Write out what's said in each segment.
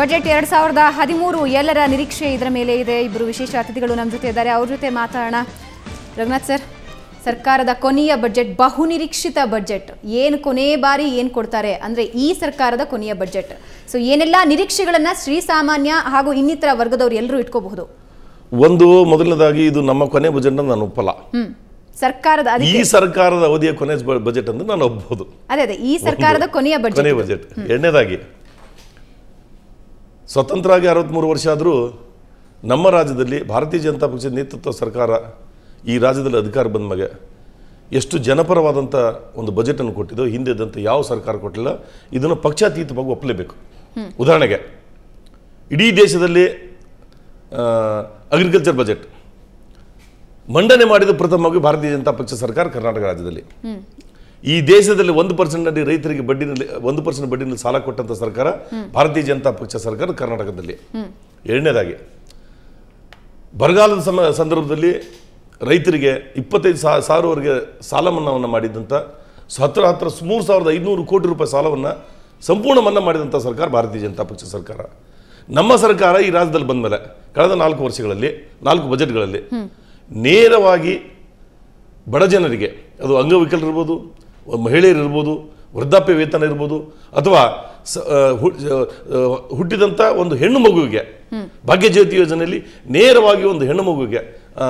Budget 2013 ಎಲ್ಲರ ನಿರೀಕ್ಷೆ ಇದರ ಮೇಲೆ ಇದೆ. ಇಬ್ಬರು ವಿಶೇಷ ಅತಿಥಿಗಳು ನಮ್ಮ ಜೊತೆ ಇದ್ದಾರೆ, ಅವ್ರ ಜೊತೆ ಮಾತಾಡೋಣ. ರಘುನಾಥ್ ಸರ್, ಸರ್ಕಾರದ ಕೊನೆಯ ಬಜೆಟ್, ಬಹುನಿರೀಕ್ಷಿತ ಬಜೆಟ್, ಏನು ಕೊನೆ ಬಾರಿ ಏನು ಕೊಡ್ತಾರೆ ಅಂದರೆ ಈ ಸರ್ಕಾರದ ಕೊನೆಯ ಬಜೆಟ್. ಸೊ ಏನೆಲ್ಲ ನಿರೀಕ್ಷೆಗಳನ್ನು ಶ್ರೀಸಾಮಾನ್ಯ ಹಾಗೂ ಇನ್ನಿತರ ವರ್ಗದವರು ಎಲ್ಲರೂ ಇಟ್ಕೋಬಹುದು? ಒಂದು ಮೊದಲನೇದಾಗಿ ಇದು ನಮ್ಮ ಕೊನೆ ಬಜೆಟ್ ನಾನು ಒಪ್ಪಲ್ಲ. ಸರ್ಕಾರದ ಈ ಸರ್ಕಾರದ ಅವಧಿಯ ಕೊನೆ ಬಜೆಟ್ ಅಂತ ನಾನು ಒಪ್ಪಬಹುದು. ಅದೇ ಈ ಸರ್ಕಾರದ ಕೊನೆಯ ಬಜೆಟ್. ಎರಡನೇದಾಗಿ ಸ್ವತಂತ್ರ ಆಗಿ 63 ವರ್ಷ ಆದರೂ ನಮ್ಮ ರಾಜ್ಯದಲ್ಲಿ ಭಾರತೀಯ ಜನತಾ ಪಕ್ಷದ ನೇತೃತ್ವ ಸರ್ಕಾರ ಈ ರಾಜ್ಯದಲ್ಲಿ ಅಧಿಕಾರ ಬಂದ ಮಗೆ ಎಷ್ಟು ಜನಪರವಾದಂಥ ಒಂದು ಬಜೆಟನ್ನು ಕೊಟ್ಟಿದ್ದೋ ಹಿಂದೆದಂಥ ಯಾವ ಸರ್ಕಾರ ಕೊಟ್ಟಿಲ್ಲ. ಇದನ್ನು ಪಕ್ಷಾತೀತವಾಗಿ ಒಪ್ಪಲೇಬೇಕು. ಉದಾಹರಣೆಗೆ ಇಡೀ ದೇಶದಲ್ಲಿ ಅಗ್ರಿಕಲ್ಚರ್ ಬಜೆಟ್ ಮಂಡನೆ ಮಾಡಿದ ಪ್ರಥಮವಾಗಿ ಭಾರತೀಯ ಜನತಾ ಪಕ್ಷ ಸರ್ಕಾರ ಕರ್ನಾಟಕ ರಾಜ್ಯದಲ್ಲಿ. ಈ ದೇಶದಲ್ಲಿ 1% ರೈತರಿಗೆ ಬಡ್ಡಿನಲ್ಲಿ 1% ಬಡ್ಡಿನಲ್ಲಿ ಸಾಲ ಕೊಟ್ಟಂತ ಸರ್ಕಾರ ಭಾರತೀಯ ಜನತಾ ಪಕ್ಷ ಸರ್ಕಾರ ಕರ್ನಾಟಕದಲ್ಲಿ. ಎರಡನೇದಾಗಿ ಬರಗಾಲದ ಸಂದರ್ಭದಲ್ಲಿ ರೈತರಿಗೆ 25,000ವರೆಗೆ ಸಾಲ ಮನ್ನಾವನ್ನು ಮಾಡಿದಂಥ 3,500 ಕೋಟಿ ರೂಪಾಯಿ ಸಾಲವನ್ನು ಸಂಪೂರ್ಣ ಮನ್ನಾ ಮಾಡಿದಂಥ ಸರ್ಕಾರ ಭಾರತೀಯ ಜನತಾ ಪಕ್ಷ ಸರ್ಕಾರ. ನಮ್ಮ ಸರ್ಕಾರ ಈ ರಾಜ್ಯದಲ್ಲಿ ಬಂದ ಮೇಲೆ ಕಳೆದ 4 ವರ್ಷಗಳಲ್ಲಿ 4 ಬಜೆಟ್ಗಳಲ್ಲಿ ನೇರವಾಗಿ ಬಡ ಜನರಿಗೆ, ಅದು ಅಂಗವಿಕಲರಿರ್ಬೋದು, ಮಹಿಳೆಯರಿರ್ಬೋದು, ವೃದ್ಧಾಪ್ಯ ವೇತನ ಇರ್ಬೋದು, ಅಥವಾ ಹುಟ್ಟಿದಂಥ ಒಂದು ಹೆಣ್ಣು ಮಗುವಿಗೆ ಭಾಗ್ಯಜ್ಯೋತಿ ಯೋಜನೆಯಲ್ಲಿ ನೇರವಾಗಿ ಒಂದು ಹೆಣ್ಣು ಮಗುವಿಗೆ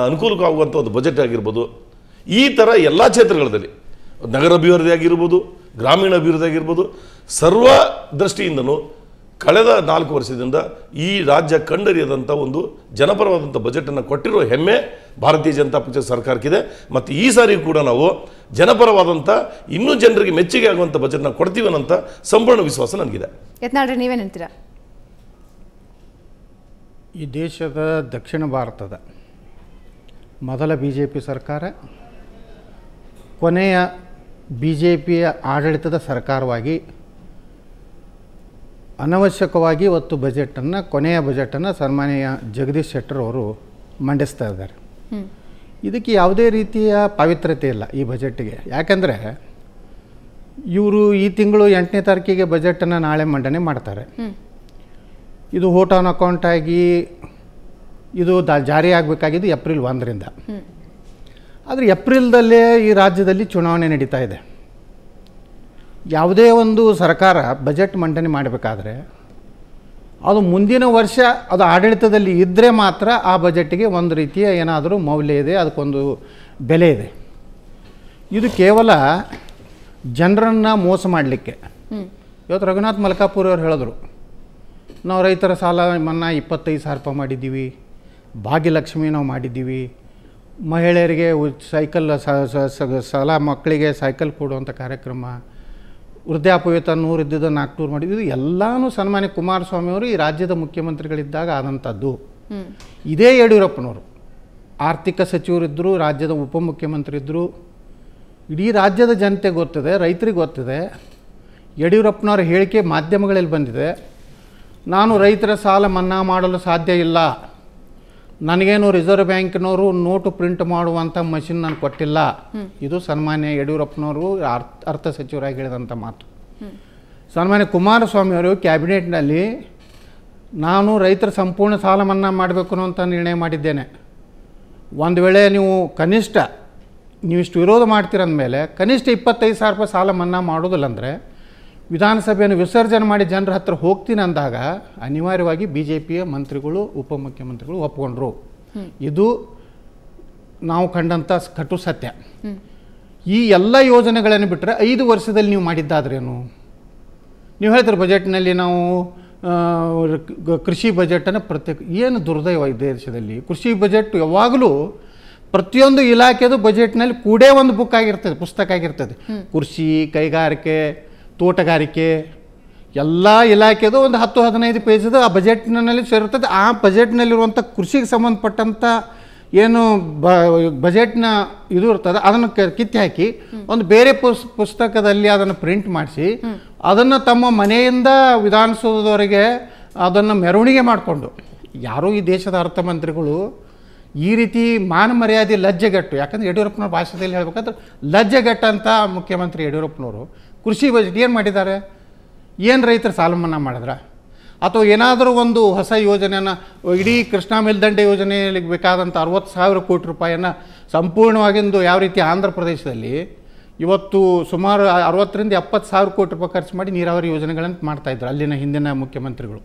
ಅನುಕೂಲವಾಗುವಂಥ ಒಂದು ಬಜೆಟ್ ಆಗಿರ್ಬೋದು. ಈ ಥರ ಎಲ್ಲ ಕ್ಷೇತ್ರಗಳಲ್ಲಿ ನಗರ ಅಭಿವೃದ್ಧಿ ಆಗಿರ್ಬೋದು, ಗ್ರಾಮೀಣ ಅಭಿವೃದ್ಧಿ ಆಗಿರ್ಬೋದು, ಸರ್ವ ದೃಷ್ಟಿಯಿಂದನೂ ಕಳೆದ 4 ವರ್ಷದಿಂದ ಈ ರಾಜ್ಯ ಕಂಡರಿಯದಂಥ ಒಂದು ಜನಪರವಾದಂಥ ಬಜೆಟನ್ನು ಕೊಟ್ಟಿರೋ ಹೆಮ್ಮೆ ಭಾರತೀಯ ಜನತಾ ಪಕ್ಷ ಸರ್ಕಾರಕ್ಕಿದೆ. ಮತ್ತು ಈ ಸಾರಿ ಕೂಡ ನಾವು ಜನಪರವಾದಂಥ ಇನ್ನೂ ಜನರಿಗೆ ಮೆಚ್ಚುಗೆ ಆಗುವಂಥ ಬಜೆಟ್ನ ಕೊಡ್ತೀವಿ ಅನ್ನೋಂಥ ಸಂಪೂರ್ಣ ವಿಶ್ವಾಸ ನನಗಿದೆ. ಯತ್ನಾಳ್ರಿ, ನೀವೇನಂತೀರಾ? ಈ ದೇಶದ ದಕ್ಷಿಣ ಭಾರತದ ಮೊದಲ BJP ಸರ್ಕಾರ, ಕೊನೆಯ BJPಯ ಆಡಳಿತದ ಸರ್ಕಾರವಾಗಿ ಅನವಶ್ಯಕವಾಗಿ ಇವತ್ತು ಬಜೆಟನ್ನು, ಕೊನೆಯ ಬಜೆಟನ್ನು ಸನ್ಮಾನ್ಯ ಜಗದೀಶ್ ಶೆಟ್ಟರ್ ಅವರು ಮಂಡಿಸ್ತಾ ಇದ್ದಾರೆ. ಇದಕ್ಕೆ ಯಾವುದೇ ರೀತಿಯ ಪಾವಿತ್ರ್ಯತೆ ಇಲ್ಲ ಈ ಬಜೆಟ್ಗೆ. ಯಾಕಂದರೆ ಇವರು ಈ ತಿಂಗಳು 8ನೇ ತಾರೀಕಿಗೆ ಬಜೆಟನ್ನು ನಾಳೆ ಮಂಡನೆ ಮಾಡ್ತಾರೆ. ಇದು ವೋಟ್ ಆನ್ ಅಕೌಂಟ್ ಆಗಿ ಇದು ಜಾರಿ ಆಗಬೇಕಾಗಿದ್ದು ಏಪ್ರಿಲ್ 1ರಿಂದ. ಆದರೆ ಏಪ್ರಿಲ್ದಲ್ಲೇ ಈ ರಾಜ್ಯದಲ್ಲಿ ಚುನಾವಣೆ ನಡೀತಾ ಇದೆ. ಯಾವುದೇ ಒಂದು ಸರ್ಕಾರ ಬಜೆಟ್ ಮಂಡನೆ ಮಾಡಬೇಕಾದ್ರೆ ಅದು ಮುಂದಿನ ವರ್ಷ ಅದು ಆಡಳಿತದಲ್ಲಿ ಇದ್ದರೆ ಮಾತ್ರ ಆ ಬಜೆಟ್ಗೆ ಒಂದು ರೀತಿಯ ಏನಾದರೂ ಮೌಲ್ಯ ಇದೆ, ಅದಕ್ಕೊಂದು ಬೆಲೆ ಇದೆ. ಇದು ಕೇವಲ ಜನರನ್ನು ಮೋಸ ಮಾಡಲಿಕ್ಕೆ. ಇವತ್ತು ರಘುನಾಥ್ ಮಲ್ಕಾಪುರ್ ಅವರು ಹೇಳಿದ್ರು, ನಾವು ರೈತರ ಸಾಲ ಮನ್ನಾ 25,000 ರೂಪಾಯಿ ಮಾಡಿದ್ದೀವಿ, ಭಾಗ್ಯಲಕ್ಷ್ಮಿ ನಾವು ಮಾಡಿದ್ದೀವಿ, ಮಹಿಳೆಯರಿಗೆ ಸೈಕಲ್ ಸಾಲ, ಮಕ್ಕಳಿಗೆ ಸೈಕಲ್ ಕೊಡುವಂಥ ಕಾರ್ಯಕ್ರಮ, ವೃದ್ಧಾಪ್ಯ ವೇತನ 100 ಇದ್ದಿದ್ದು 400 ಮಾಡಿದ್ದು, ಎಲ್ಲನೂ ಸನ್ಮಾನ್ಯ ಕುಮಾರಸ್ವಾಮಿ ಅವರು ಈ ರಾಜ್ಯದ ಮುಖ್ಯಮಂತ್ರಿಗಳಿದ್ದಾಗ ಆದಂಥದ್ದು. ಇದೇ ಯಡಿಯೂರಪ್ಪನವರು ಆರ್ಥಿಕ ಸಚಿವರಿದ್ದರು, ರಾಜ್ಯದ ಉಪಮುಖ್ಯಮಂತ್ರಿ ಇದ್ದರು. ಇಡೀ ರಾಜ್ಯದ ಜನತೆಗೆ ಗೊತ್ತಿದೆ, ರೈತರಿಗೆ ಗೊತ್ತಿದೆ. ಯಡಿಯೂರಪ್ಪನವರ ಹೇಳಿಕೆ ಮಾಧ್ಯಮಗಳಲ್ಲಿ ಬಂದಿದೆ, ನಾನು ರೈತರ ಸಾಲ ಮನ್ನಾ ಮಾಡಲು ಸಾಧ್ಯ ಇಲ್ಲ, ನನಗೇನು ರಿಸರ್ವ್ ಬ್ಯಾಂಕ್ನವರು ನೋಟು ಪ್ರಿಂಟ್ ಮಾಡುವಂಥ ಮಷಿನ್ ನಾನು ಕೊಟ್ಟಿಲ್ಲ. ಇದು ಸನ್ಮಾನ್ಯ ಯಡಿಯೂರಪ್ಪನವರು ಅರ್ಥ ಸಚಿವರಾಗಿ ಹೇಳಿದಂಥ ಮಾತು. ಸನ್ಮಾನ್ಯ ಕುಮಾರಸ್ವಾಮಿ ಅವರು ಕ್ಯಾಬಿನೆಟ್ನಲ್ಲಿ ನಾನು ರೈತರ ಸಂಪೂರ್ಣ ಸಾಲ ಮನ್ನಾ ಮಾಡಬೇಕು ಅನ್ನೋಂಥ ನಿರ್ಣಯ ಮಾಡಿದ್ದೇನೆ. ಒಂದು ವೇಳೆ ನೀವು ಕನಿಷ್ಠ ನೀವಿಷ್ಟು ವಿರೋಧ ಮಾಡ್ತೀರಂದಮೇಲೆ ಕನಿಷ್ಠ 25,000 ರೂಪಾಯಿ ಸಾಲ ಮನ್ನಾ ಮಾಡೋದಿಲ್ಲ ಅಂದರೆ ವಿಧಾನಸಭೆಯನ್ನು ವಿಸರ್ಜನೆ ಮಾಡಿ ಜನರ ಹತ್ರ ಹೋಗ್ತೀನಿ ಅಂದಾಗ ಅನಿವಾರ್ಯವಾಗಿ BJPಯ ಮಂತ್ರಿಗಳು, ಉಪಮುಖ್ಯಮಂತ್ರಿಗಳು ಒಪ್ಕೊಂಡ್ರು. ಇದು ನಾವು ಕಂಡಂಥ ಕಟು ಸತ್ಯ. ಈ ಎಲ್ಲ ಯೋಜನೆಗಳನ್ನು ಬಿಟ್ಟರೆ 5 ವರ್ಷದಲ್ಲಿ ನೀವು ಮಾಡಿದ್ದಾದ್ರೇನು? ನೀವು ಹೇಳ್ತೀರಿ ಬಜೆಟ್ನಲ್ಲಿ ನಾವು ಕೃಷಿ ಬಜೆಟನ್ನು ಏನು ದುರ್ದೈವ ಈ ದೇಶದಲ್ಲಿ. ಕೃಷಿ ಬಜೆಟ್ ಯಾವಾಗಲೂ ಪ್ರತಿಯೊಂದು ಇಲಾಖೆದು ಬಜೆಟ್ನಲ್ಲಿ ಕೂಡೇ ಒಂದು ಬುಕ್ ಆಗಿರ್ತದೆ, ಪುಸ್ತಕ ಆಗಿರ್ತದೆ. ಕೃಷಿ, ಕೈಗಾರಿಕೆ, ತೋಟಗಾರಿಕೆ ಎಲ್ಲ ಇಲಾಖೆದು ಒಂದು 10-15 ಪೇಜದು ಆ ಬಜೆಟ್ನಲ್ಲಿ ಸೇರಿರ್ತದೆ. ಆ ಬಜೆಟ್ನಲ್ಲಿರುವಂಥ ಕೃಷಿಗೆ ಸಂಬಂಧಪಟ್ಟಂಥ ಏನು ಬಜೆಟ್ನ ಇದು ಇರ್ತದೆ ಅದನ್ನು ಕಿತ್ತಿ ಹಾಕಿ ಒಂದು ಬೇರೆ ಪುಸ್ತಕದಲ್ಲಿ ಅದನ್ನು ಪ್ರಿಂಟ್ ಮಾಡಿಸಿ ಅದನ್ನು ತಮ್ಮ ಮನೆಯಿಂದ ವಿಧಾನಸೌಧದವರೆಗೆ ಅದನ್ನು ಮೆರವಣಿಗೆ ಮಾಡಿಕೊಂಡು, ಯಾರೂ ಈ ದೇಶದ ಅರ್ಥಮಂತ್ರಿಗಳು ಈ ರೀತಿ ಮಾನ ಮರ್ಯಾದೆ ಲಜ್ಜೆಗಟ್ಟು, ಯಾಕಂದರೆ ಯಡಿಯೂರಪ್ಪನವ್ರ ಭಾಷೆಯಲ್ಲಿ ಹೇಳ್ಬೇಕಾದ್ರೆ ಲಜ್ಜೆಗಟ್ಟಂಥ ಮುಖ್ಯಮಂತ್ರಿ ಯಡಿಯೂರಪ್ಪನವರು ಕೃಷಿ ಬಜೆಟ್ ಏನು ಮಾಡಿದ್ದಾರೆ? ಏನು ರೈತರ ಸಾಲ ಮನ್ನಾ ಮಾಡಿದ್ರ? ಅಥವಾ ಏನಾದರೂ ಒಂದು ಹೊಸ ಯೋಜನೆಯನ್ನು ಇಡೀ ಕೃಷ್ಣಾ ಮೇಲ್ದಂಡೆ ಯೋಜನೆಯಲ್ಲಿ ಬೇಕಾದಂಥ 60,000 ಕೋಟಿ ರೂಪಾಯಿಯನ್ನು ಸಂಪೂರ್ಣವಾಗಿಂದು ಯಾವ ರೀತಿ ಆಂಧ್ರ ಪ್ರದೇಶದಲ್ಲಿ ಇವತ್ತು ಸುಮಾರು 60,000 ರಿಂದ 70,000 ಕೋಟಿ ರೂಪಾಯಿ ಖರ್ಚು ಮಾಡಿ ನೀರಾವರಿ ಯೋಜನೆಗಳನ್ನು ಮಾಡ್ತಾಯಿದ್ರು ಅಲ್ಲಿನ ಹಿಂದಿನ ಮುಖ್ಯಮಂತ್ರಿಗಳು.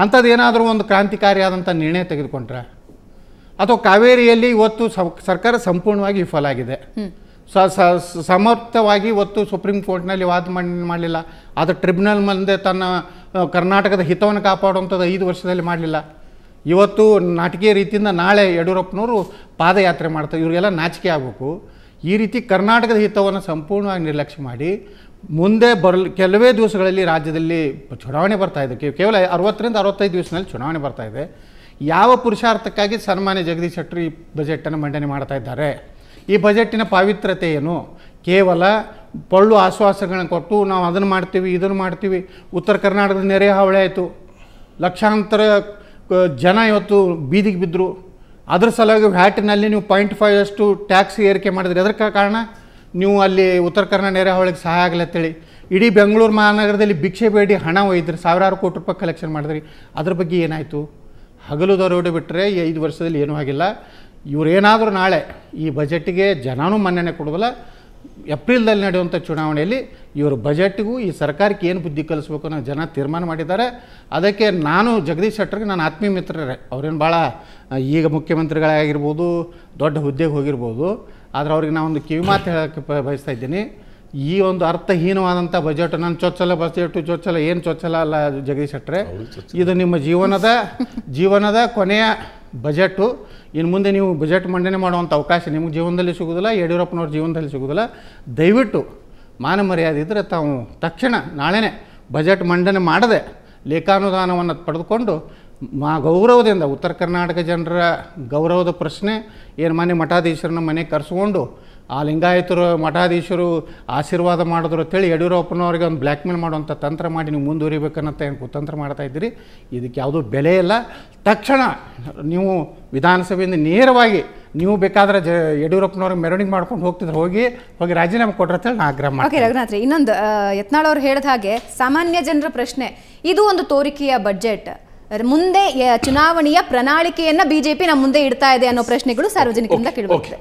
ಅಂಥದ್ದು ಏನಾದರೂ ಒಂದು ಕ್ರಾಂತಿಕಾರಿಯಾದಂಥ ನಿರ್ಣಯ ತೆಗೆದುಕೊಂಡ್ರೆ, ಅಥವಾ ಕಾವೇರಿಯಲ್ಲಿ ಇವತ್ತು ಸರ್ಕಾರ ಸಂಪೂರ್ಣವಾಗಿ ವಿಫಲ ಆಗಿದೆ. ಸಮರ್ಥವಾಗಿ ಇವತ್ತು ಸುಪ್ರೀಂ ಕೋರ್ಟ್ನಲ್ಲಿ ವಾದ ಮಾಡಲಿಲ್ಲ, ಅದು ಟ್ರಿಬ್ಯುನಲ್ ಮುಂದೆ ತನ್ನ ಕರ್ನಾಟಕದ ಹಿತವನ್ನು ಕಾಪಾಡುವಂಥದ್ದು 5 ವರ್ಷದಲ್ಲಿ ಮಾಡಲಿಲ್ಲ. ಇವತ್ತು ನಾಟಕೀಯ ರೀತಿಯಿಂದ ನಾಳೆ ಯಡಿಯೂರಪ್ಪನವರು ಪಾದಯಾತ್ರೆ ಮಾಡ್ತಾರೆ. ಇವರಿಗೆಲ್ಲ ನಾಚಿಕೆ ಆಗಬೇಕು. ಈ ರೀತಿ ಕರ್ನಾಟಕದ ಹಿತವನ್ನು ಸಂಪೂರ್ಣವಾಗಿ ನಿರ್ಲಕ್ಷ್ಯ ಮಾಡಿ ಮುಂದೆ ಕೆಲವೇ ದಿವಸಗಳಲ್ಲಿ ರಾಜ್ಯದಲ್ಲಿ ಚುನಾವಣೆ ಬರ್ತಾಯಿದೆ. ಕೇವಲ 60 ರಿಂದ 65 ದಿವಸದಲ್ಲಿ ಚುನಾವಣೆ ಬರ್ತಾಯಿದೆ. ಯಾವ ಪುರುಷಾರ್ಥಕ್ಕಾಗಿ ಸನ್ಮಾನ್ಯ ಜಗದೀಶ್ ಶೆಟ್ಟರ್ ಈ ಬಜೆಟನ್ನು ಮಂಡನೆ ಮಾಡ್ತಾ ಇದ್ದಾರೆ? ಈ ಬಜೆಟ್ಟಿನ ಪಾವಿತ್ರ್ಯತೆ ಏನು? ಕೇವಲ ಪೊಳ್ಳು ಆಶ್ವಾಸಗಳನ್ನು ಕೊಟ್ಟು ನಾವು ಅದನ್ನು ಮಾಡ್ತೀವಿ, ಇದನ್ನು ಮಾಡ್ತೀವಿ. ಉತ್ತರ ಕರ್ನಾಟಕದ ನೆರೆ ಹಾವಳಿ ಆಯಿತು, ಲಕ್ಷಾಂತರ ಜನ ಇವತ್ತು ಬೀದಿಗೆ ಬಿದ್ದರು. ಅದ್ರ ಸಲುವಾಗಿ ವ್ಯಾಟಿನಲ್ಲಿ ನೀವು 0.5 ಅಷ್ಟು ಟ್ಯಾಕ್ಸ್ ಏರಿಕೆ ಮಾಡಿದ್ರಿ. ಅದಕ್ಕೆ ಕಾರಣ ನೀವು ಅಲ್ಲಿ ಉತ್ತರ ಕರ್ನಾಟಕ ನೆರೆ ಹಾವಳಿಗೆ ಸಹಾಯ ಆಗಲತ್ತೇಳಿ ಇಡೀ ಬೆಂಗಳೂರು ಮಹಾನಗರದಲ್ಲಿ ಭಿಕ್ಷೆ ಬೇಡಿ ಹಣ ಒಯ್ದ್ರಿ, 1,000 ಕೋಟಿ ರೂಪಾಯಿ ಕಲೆಕ್ಷನ್ ಮಾಡಿದ್ರಿ. ಅದ್ರ ಬಗ್ಗೆ ಏನಾಯಿತು? ಹಗಲು ದರೋಡೆ ಬಿಟ್ಟರೆ 5 ವರ್ಷದಲ್ಲಿ ಏನೂ ಆಗಿಲ್ಲ. ಇವರೇನಾದರೂ ನಾಳೆ ಈ ಬಜೆಟ್ಗೆ ಜನನೂ ಮನ್ನಣೆ ಕೊಡೋದಿಲ್ಲ. ಏಪ್ರಿಲ್ದಲ್ಲಿ ನಡೆಯುವಂಥ ಚುನಾವಣೆಯಲ್ಲಿ ಇವರು ಬಜೆಟ್ಗೂ ಈ ಸರ್ಕಾರಕ್ಕೆ ಏನು ಬುದ್ಧಿ ಕಲಿಸ್ಬೇಕು ಅನ್ನೋ ಜನ ತೀರ್ಮಾನ ಮಾಡಿದ್ದಾರೆ. ಅದಕ್ಕೆ ನಾನು ಜಗದೀಶ್ ಶೆಟ್ಟರ್ಗೆ ನನ್ನ ಆತ್ಮೀಯ ಮಿತ್ರರೇ, ಅವ್ರೇನು ಭಾಳ ಈಗ ಮುಖ್ಯಮಂತ್ರಿಗಳಾಗಿರ್ಬೋದು, ದೊಡ್ಡ ಹುದ್ದೆಗೆ ಹೋಗಿರ್ಬೋದು, ಆದರೆ ಅವ್ರಿಗೆ ನಾನೊಂದು ಕಿವಿ ಮಾತು ಹೇಳೋಕ್ಕೆ ಬಯಸ್ತಾ ಇದ್ದೀನಿ. ಈ ಒಂದು ಅರ್ಥಹೀನವಾದಂಥ ಬಜೆಟ್, ನಾನು ಚೊಚ್ಚಲ ಬಜೆಟು ಚೊಚ್ಚಲ ಏನು ಚೊಚ್ಚಲ ಅಲ್ಲ ಜಗದೀಶ್ ಶೆಟ್ಟರೆ, ಇದು ನಿಮ್ಮ ಜೀವನದ ಕೊನೆಯ ಬಜೆಟು. ಇನ್ನು ಮುಂದೆ ನೀವು ಬಜೆಟ್ ಮಂಡನೆ ಮಾಡುವಂಥ ಅವಕಾಶ ನಿಮಗೆ ಜೀವನದಲ್ಲಿ ಸಿಗೋದಿಲ್ಲ, ಯಡಿಯೂರಪ್ಪನವ್ರ ಜೀವನದಲ್ಲಿ ಸಿಗೋದಿಲ್ಲ. ದಯವಿಟ್ಟು ಮಾನ ಮರ್ಯಾದೆ ಇದ್ದರೆ ತಾವು ತಕ್ಷಣ ನಾಳೆನೇ ಬಜೆಟ್ ಮಂಡನೆ ಮಾಡದೆ ಲೇಖಾನುದಾನವನ್ನು ಪಡೆದುಕೊಂಡು ಗೌರವದಿಂದ ಉತ್ತರ ಕರ್ನಾಟಕ ಜನರ ಗೌರವದ ಪ್ರಶ್ನೆ ಏನು, ಮಾನ್ಯ ಮಠಾಧೀಶರನ್ನ ಮನೆಗೆ ಕರೆಸ್ಕೊಂಡು ಆ ಲಿಂಗಾಯತರು ಮಠಾಧೀಶರು ಆಶೀರ್ವಾದ ಮಾಡಿದ್ರು ಅಂತೇಳಿ ಯಡಿಯೂರಪ್ಪನವ್ರಿಗೆ ಒಂದು ಬ್ಲ್ಯಾಕ್ ಮೇಲ್ ಮಾಡುವಂಥ ತಂತ್ರ ಮಾಡಿ ನೀವು ಮುಂದುವರಿಬೇಕನ್ನತ್ತ ಏನು ಕುತಂತ್ರ ಮಾಡ್ತಾ ಇದ್ದೀರಿ. ಇದಕ್ಕೆ ಯಾವುದೂ ಬೆಲೆ ಇಲ್ಲ. ತಕ್ಷಣ ನೀವು ವಿಧಾನಸಭೆಯಿಂದ ನೇರವಾಗಿ ನೀವು ಬೇಕಾದರೆ ಯಡಿಯೂರಪ್ಪನವ್ರಿಗೆ ಮೆರವಣಿಗೆ ಮಾಡ್ಕೊಂಡು ಹೋಗ್ತಿದ್ರೆ ಹೋಗಿ ರಾಜೀನಾಮೆ ಕೊಟ್ರೆ ಅಂತೇಳಿ ನಾನು ಆಗ್ರಹ ಮಾಡ್ತೀನಿ. ಓಕೆ ರಘುನಾಥ್, ಇನ್ನೊಂದು ಯತ್ನಾಳ್ ಅವರು ಹೇಳಿದ ಹಾಗೆ ಸಾಮಾನ್ಯ ಜನರ ಪ್ರಶ್ನೆ, ಇದು ಒಂದು ತೋರಿಕೆಯ ಬಜೆಟ್, ಮುಂದೆ ಚುನಾವಣೆಯ ಪ್ರಣಾಳಿಕೆಯನ್ನ ಬಿಜೆಪಿ ನಮ್ಮ ಮುಂದೆ ಇಡ್ತಾ ಇದೆ ಅನ್ನೋ ಪ್ರಶ್ನೆಗಳು ಸಾರ್ವಜನಿಕರಿಂದ ಕೇಳಬಹುದು.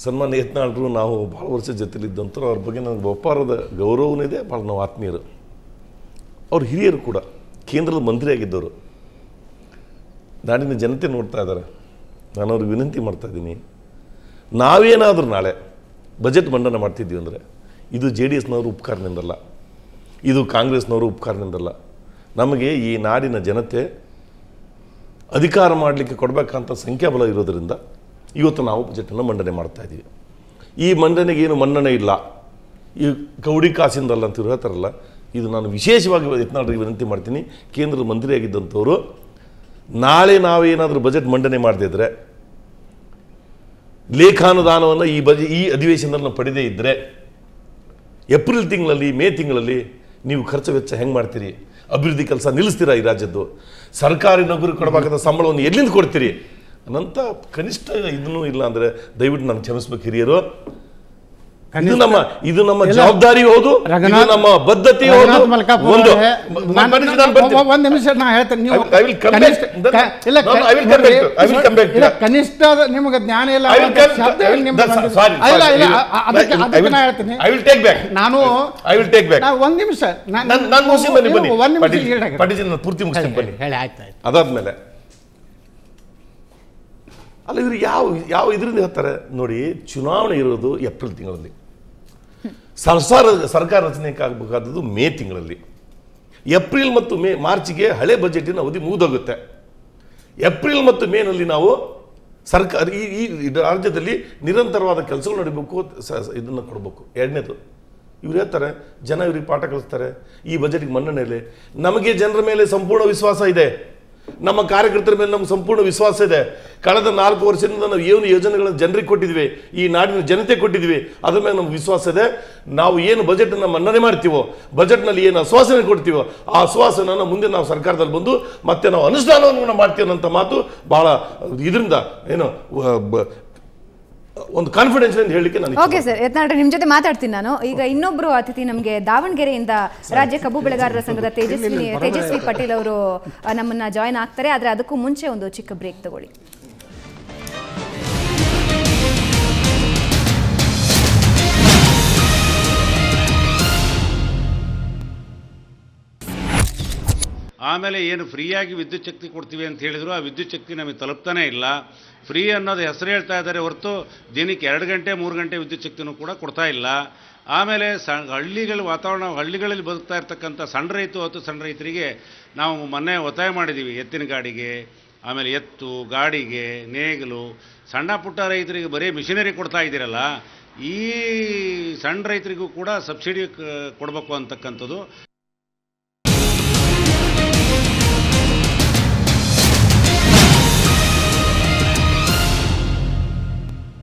ಸನ್ಮಾನ್ಯ ಯತ್ನಾಳರು ನಾವು ಭಾಳ ವರ್ಷ ಜೊತೆಲಿದ್ದಂಥವ್ರು, ಅವ್ರ ಬಗ್ಗೆ ನನಗೆ ಒಪ್ಪಾರದ ಗೌರವನೂ ಇದೆ, ಭಾಳ ನಾವು ಆತ್ಮೀಯರು. ಅವ್ರು ಹಿರಿಯರು ಕೂಡ, ಕೇಂದ್ರದ ಮಂತ್ರಿಯಾಗಿದ್ದವರು. ನಾಡಿನ ಜನತೆ ನೋಡ್ತಾ ಇದ್ದಾರೆ. ನಾನು ಅವ್ರಿಗೆ ವಿನಂತಿ ಮಾಡ್ತಾ ಇದ್ದೀನಿ, ನಾವೇನಾದರೂ ನಾಳೆ ಬಜೆಟ್ ಮಂಡನೆ ಮಾಡ್ತಿದ್ದೀವಿ ಅಂದರೆ ಇದು JDSನವರು ಉಪಕಾರದಿಂದಲ್ಲ, ಇದು ಕಾಂಗ್ರೆಸ್ನವರು ಉಪಕಾರದಿಂದಲ್ಲ. ನಮಗೆ ಈ ನಾಡಿನ ಜನತೆ ಅಧಿಕಾರ ಮಾಡಲಿಕ್ಕೆ ಕೊಡಬೇಕಂತ ಸಂಖ್ಯಾಬಲ ಇರೋದರಿಂದ ಇವತ್ತು ನಾವು ಬಜೆಟನ್ನು ಮಂಡನೆ ಮಾಡ್ತಾ ಇದ್ದೀವಿ. ಈ ಮಂಡನೆಗೆ ಏನು ಮನ್ನಣೆ ಇಲ್ಲ, ಈ ಕೌಡಿ ಕಾಸಿಂದಲ್ಲ ಅಂತ ಹೇಳ್ತಾರಲ್ಲ, ಇದು ನಾನು ವಿಶೇಷವಾಗಿ ಯತ್ನಾಳರಿಗೆ ವಿನಂತಿ ಮಾಡ್ತೀನಿ. ಕೇಂದ್ರದ ಮಂತ್ರಿಯಾಗಿದ್ದಂಥವರು ನಾಳೆ ನಾವೇನಾದರೂ ಬಜೆಟ್ ಮಂಡನೆ ಮಾಡದಿದ್ದರೆ, ಲೇಖಾನುದಾನವನ್ನು ಈ ಅಧಿವೇಶನದಲ್ಲಿ ನಾವು ಪಡೆದೇ ಇದ್ದರೆ, ಏಪ್ರಿಲ್ ತಿಂಗಳಲ್ಲಿ ಮೇ ತಿಂಗಳಲ್ಲಿ ನೀವು ಖರ್ಚು ವೆಚ್ಚ ಹೆಂಗೆ ಮಾಡ್ತೀರಿ? ಅಭಿವೃದ್ಧಿ ಕೆಲಸ ನಿಲ್ಲಿಸ್ತೀರಾ? ಈ ರಾಜ್ಯದ್ದು ಸರ್ಕಾರಿ ನೌಕರಿ ಕೊಡಬೇಕಾದ ಸಂಬಳವನ್ನು ಎಲ್ಲಿಂದ ಕೊಡ್ತೀರಿ ಅನ್ನಂಥ ಕನಿಷ್ಠ ಇದನ್ನೂ ಇಲ್ಲ ಅಂದರೆ ದಯವಿಟ್ಟು ನಾನು ಕ್ಷಮಿಸ್ಬೇಕು ಹಿರಿಯರು. ಇದು ನಮ್ಮ ಜವಾಬ್ದಾರಿ ಹೌದು, ನಮ್ಮ ಬದ್ಧತೆ ಹೌದು. ಒಂದು ನಿಮಿಷ ನಾ ಹೇಳ್ತೇನೆ, ಕನಿಷ್ಠ ನಿಮಗೆ ಜ್ಞಾನ ಇಲ್ಲ. ಒಂದು ನಿಮಿಷ ಪೂರ್ತಿ ಮುಗಿಸ್ತೀನಿ ಬನ್ನಿ. ಅದಾದ್ಮೇಲೆ ಅಲ್ಲ, ಇವರು ಯಾವ ಇದರಿಂದ ಹೇಳ್ತಾರೆ ನೋಡಿ, ಚುನಾವಣೆ ಇರೋದು ಏಪ್ರಿಲ್ ತಿಂಗಳಲ್ಲಿ, ಸರ್ಕಾರ ರಚನೆಯಾಗಬೇಕಾದದ್ದು ಮೇ ತಿಂಗಳಲ್ಲಿ. ಏಪ್ರಿಲ್ ಮತ್ತು ಮಾರ್ಚ್ಗೆ ಹಳೆ ಬಜೆಟಿನ ಅವಧಿ ಮುಗಿದೋಗುತ್ತೆ. ಏಪ್ರಿಲ್ ಮತ್ತು ಮೇನಲ್ಲಿ ನಾವು ಸರ್ಕಾರ ಈ ರಾಜ್ಯದಲ್ಲಿ ನಿರಂತರವಾದ ಕೆಲಸಗಳು ನಡೀಬೇಕು, ಇದನ್ನು ಕೊಡಬೇಕು. ಎರಡನೇದು, ಇವ್ರು ಹೇಳ್ತಾರೆ ಜನ ಇವ್ರಿಗೆ ಪಾಠ ಕಲಿಸ್ತಾರೆ, ಈ ಬಜೆಟ್ಗೆ ಮನ್ನಣೆಯಲ್ಲಿ. ನಮಗೆ ಜನರ ಮೇಲೆ ಸಂಪೂರ್ಣ ವಿಶ್ವಾಸ ಇದೆ, ನಮ್ಮ ಕಾರ್ಯಕರ್ತರ ಮೇಲೆ ನಮ್ಗೆ ಸಂಪೂರ್ಣ ವಿಶ್ವಾಸ ಇದೆ. ಕಳೆದ 4 ವರ್ಷದಿಂದ ನಾವು ಏನು ಯೋಜನೆಗಳನ್ನು ಜನರಿಗೆ ಕೊಟ್ಟಿದ್ವಿ, ಈ ನಾಡಿನ ಜನತೆ ಕೊಟ್ಟಿದ್ವಿ, ಅದ್ರ ಮೇಲೆ ನಮ್ಗೆ ವಿಶ್ವಾಸ ಇದೆ. ನಾವು ಏನು ಬಜೆಟನ್ನು ಮನ್ನಣೆ ಮಾಡ್ತೀವೋ, ಬಜೆಟ್ನಲ್ಲಿ ಏನು ಆಶ್ವಾಸನೆ ಕೊಡ್ತೀವೋ, ಆ ಆಶ್ವಾಸನ ಮುಂದೆ ನಾವು ಸರ್ಕಾರದಲ್ಲಿ ಬಂದು ಮತ್ತೆ ನಾವು ಅನುಷ್ಠಾನವನ್ನು ಮಾಡ್ತೀವಿ ಅನ್ನೋಂಥ ಮಾತು ಭಾಳ ಇದರಿಂದ ಏನು ಒಂದು ಕಾನ್ಫಿಡೆನ್ಸ್ ಅಂತ ಹೇಳಲಿಕ್ಕೆ ನಾನು ಓಕೆ ಸರ್, ಯತ್ನಾಳ್ರೆ ನಿಮ್ಮ ಜೊತೆ ಮಾತಾಡ್ತೀನಿ ನಾನು. ಈಗ ಇನ್ನೊಬ್ರು ಅತಿಥಿ ನಮಗೆ ದಾವಣಗೆರೆಯಿಂದ ರಾಜ್ಯ ಕಬ್ಬು ಬೆಳೆಗಾರರ ಸಂಘದ ತೇಜಸ್ವಿ ಪಟೇಲ್ ಅವರು ನಮ್ಮನ್ನ ಜಾಯ್ನ್ ಆಗ್ತಾರೆ. ಆದರೆ ಅದಕ್ಕೂ ಮುಂಚೆ ಒಂದು ಚಿಕ್ಕ ಬ್ರೇಕ್ ತಗೊಳ್ಳಿ. ಆಮೇಲೆ ಏನು ಫ್ರೀಯಾಗಿ ವಿದ್ಯುತ್ ಶಕ್ತಿ ಕೊಡ್ತೀವಿ ಅಂತ ಹೇಳಿದ್ರು, ಆ ವಿದ್ಯುತ್ ಶಕ್ತಿ ನಮಗೆ ತಲುಪ್ತಾನೇ ಇಲ್ಲ. ಫ್ರೀ ಅನ್ನೋದು ಹೆಸರು ಹೇಳ್ತಾ ಇದ್ದಾರೆ ಹೊರತು ದಿನಕ್ಕೆ 2 ಗಂಟೆ 3 ಗಂಟೆ ವಿದ್ಯುತ್ ಶಕ್ತಿನೂ ಕೂಡ ಕೊಡ್ತಾ ಇಲ್ಲ. ಆಮೇಲೆ ಹಳ್ಳಿಗಳ ವಾತಾವರಣ, ಹಳ್ಳಿಗಳಲ್ಲಿ ಬದುಕ್ತಾ ಇರ್ತಕ್ಕಂಥ ಸಣ್ಣ ರೈತರಿಗೆ ನಾವು ಮೊನ್ನೆ ಒತ್ತಾಯ ಮಾಡಿದ್ದೀವಿ. ಎತ್ತಿನ ಗಾಡಿಗೆ, ಆಮೇಲೆ ಎತ್ತು ಗಾಡಿಗೆ, ನೇಗಿಲು, ಸಣ್ಣ ಪುಟ್ಟ ರೈತರಿಗೆ ಬರೀ ಮಿಷನರಿ ಕೊಡ್ತಾ ಇದ್ದೀರಲ್ಲ, ಈ ಸಣ್ಣ ರೈತರಿಗೂ ಕೂಡ ಸಬ್ಸಿಡಿ ಕೊಡಬೇಕು ಅಂತಕ್ಕಂಥದ್ದು